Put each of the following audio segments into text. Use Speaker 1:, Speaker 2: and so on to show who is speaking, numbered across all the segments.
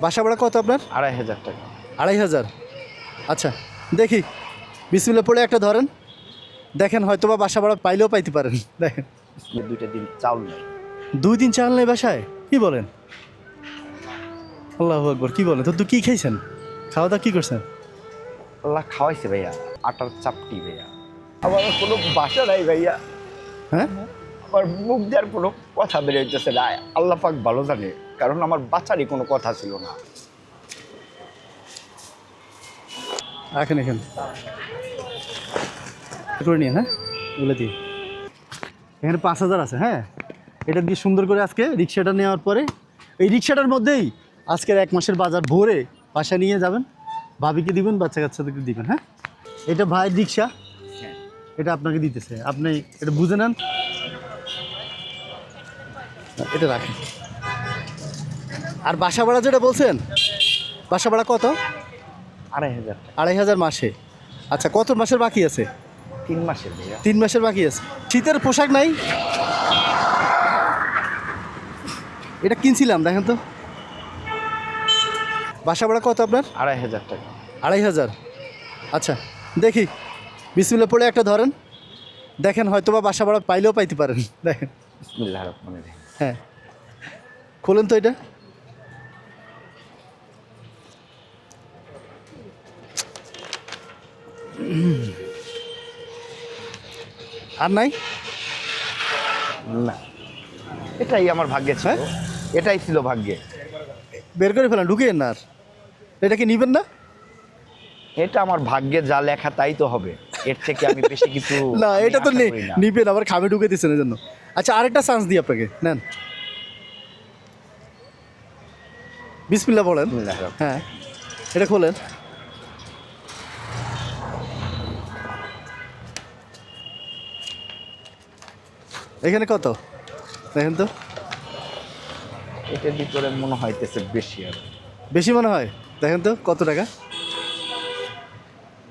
Speaker 1: বাসা ভাড়া কত আপনার?
Speaker 2: 2,500 টাকা।
Speaker 1: 2,500। আচ্ছা দেখি, বিসমিল্লাহ পড়ে একটা ধরেন, দেখেন হয়তো বা বাসা ভাড়া পাইলেও পাইতে পারেন। দেখেন
Speaker 2: 2টা দিন চাউল নেই।
Speaker 1: 2 দিন চাল নেই বাসায়, কি বলেন? আল্লাহু আকবার, কি বলেন? তো তুই কী খাইছেন? খাওয়া দাওয়া কী করছেন?
Speaker 2: আল্লাহ খাওয়াইছে ভাইয়া, আটার চাপটি ভাইয়া। আমার কোনো বাসা নাই ভাইয়া,
Speaker 1: হ্যাঁ
Speaker 2: আমার মুখ দেওয়ার কোনো কথা বেরোইতেছে না। আল্লাহ পাক ভালো জানে, কারণ আমার বাচ্চারই কোনো কথা ছিল না।
Speaker 1: এখানে করে নিয়ে, হ্যাঁ বলে দিই, এখানে 5,000 আছে। হ্যাঁ, এটা দিয়ে সুন্দর করে আজকে রিক্সাটা নেওয়ার পরে এই রিক্সাটার মধ্যেই আজকের 1 মাসের বাজার ভরে বাসা নিয়ে যাবেন, ভাবিকে দিবেন, বাচ্চা কাচ্চাদেরকে দিবেন। হ্যাঁ, এটা ভাইয়ের রিক্সা, এটা আপনাকে দিতেছে, আপনি এটা বুঝে নেন, এটা রাখেন। আর বাসা ভাড়া যেটা বলছেন, বাসা ভাড়া কত?
Speaker 2: 2,500 টাকা।
Speaker 1: 2,500 মাসে। আচ্ছা, কত মাসের বাকি আছে?
Speaker 2: 3 মাসের ভাইয়া।
Speaker 1: 3 মাসের বাকি আছে। শীতের পোশাক নাই? এটা কিনছিলাম, দেখেন তো। বাসা ভাড়া কত আপনার?
Speaker 2: 2,500 টাকা।
Speaker 1: 2,500। আচ্ছা দেখি, বিসমিল্লাহ পড়ে একটা ধরেন, দেখেন হয়তো বা বাসা ভাড়া পাইলেও পাইতে পারেন। দেখেন,
Speaker 2: বিসমিল্লাহির রহমানির রহিম।
Speaker 1: হ্যাঁ খোলেন তো এটা। আর নাই?
Speaker 2: না, এটাই আমার ভাগ্যে ছিল।
Speaker 1: হ্যাঁ?
Speaker 2: এটাই ছিল ভাগ্যে।
Speaker 1: বের করে ফেলেন, ঢুকিয়েন না আর। এটা কি নিবেন না?
Speaker 2: এটা আমার ভাগ্যে যা লেখা তাই তো হবে, এর থেকে আমি বেশি কিছু
Speaker 1: না,
Speaker 2: আমি
Speaker 1: এটা তো
Speaker 2: আশা করি না।
Speaker 1: নিবেন, আবার খামে ঢুকে দিচ্ছেন এর জন্য। আচ্ছা, আরেকটা চান্স দিই আপনাকে, নেন। বিসমিল্লাহ বলেন।
Speaker 2: বিসমিল্লাহির রহমানির
Speaker 1: হ্যাঁ, এটা খোলেন। এখানে কত দেখেন তো।
Speaker 2: রহিম। এটার ভিতরে মনে হইতেছে বেশি আর
Speaker 1: বেশি মনে হয়? দেখেন তো কত টাকা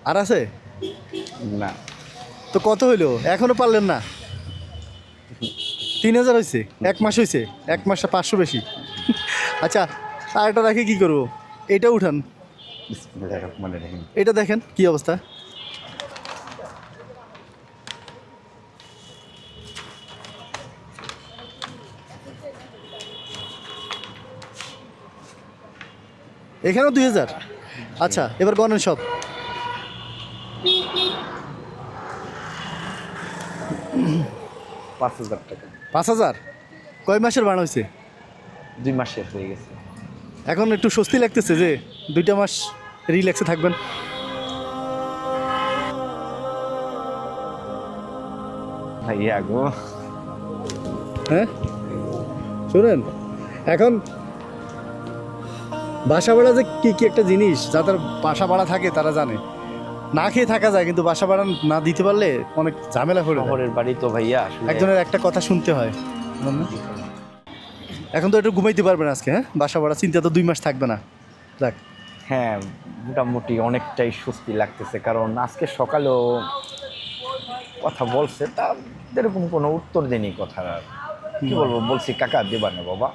Speaker 1: আর আছে।
Speaker 2: না।
Speaker 1: তো কত হইলো এখনো পারলেন না? 3,000 হয়েছে, 1 মাস হয়েছে, 1 মাসে 500 বেশি। আচ্ছা, আর এটা রাখি কি করবো? এটা উঠান,
Speaker 2: বিসমিল্লাহির রহমানির রহিম।
Speaker 1: এটা দেখেন কি অবস্থা। এখানেও 2,000। আচ্ছা, এবার গণেন সব।
Speaker 2: 5,000 টাকা।
Speaker 1: 5,000। কয় মাসের বানা হয়েছে?
Speaker 2: 2 মাসের হয়ে গেছে।
Speaker 1: এখন একটু স্বস্তি লাগতেছে যে 2টা মাস রিল্যাক্সে থাকবেন।
Speaker 2: ভাইয়া গো,
Speaker 1: হ্যাঁ শুনেন, এখন বাসা ভাড়া যে কি কি একটা জিনিস, যাদের বাসা ভাড়া থাকে তারা জানে। না খেয়ে থাকা যায়, কিন্তু বাসা ভাড়া না দিতে পারলে অনেক ঝামেলা করে যায়।
Speaker 2: শহরের বাড়ি তো ভাইয়া আসলে
Speaker 1: একজনের একটা কথা শুনতে হয়। এখন তো একটু ঘুমাইতে পারবেন আজকে। হ্যাঁ, বাসা ভাড়া চিন্তা তো 2 মাস থাকবে না। দেখ,
Speaker 2: হ্যাঁ, মোটামুটি অনেকটাই স্বস্তি লাগতেছে, কারণ আজকে সকালেও কথা বলছে, তা এরকম কোনো উত্তর দেয়নি কথার। আর কি বলবো, বলছি কাকা দেবা না বাবা,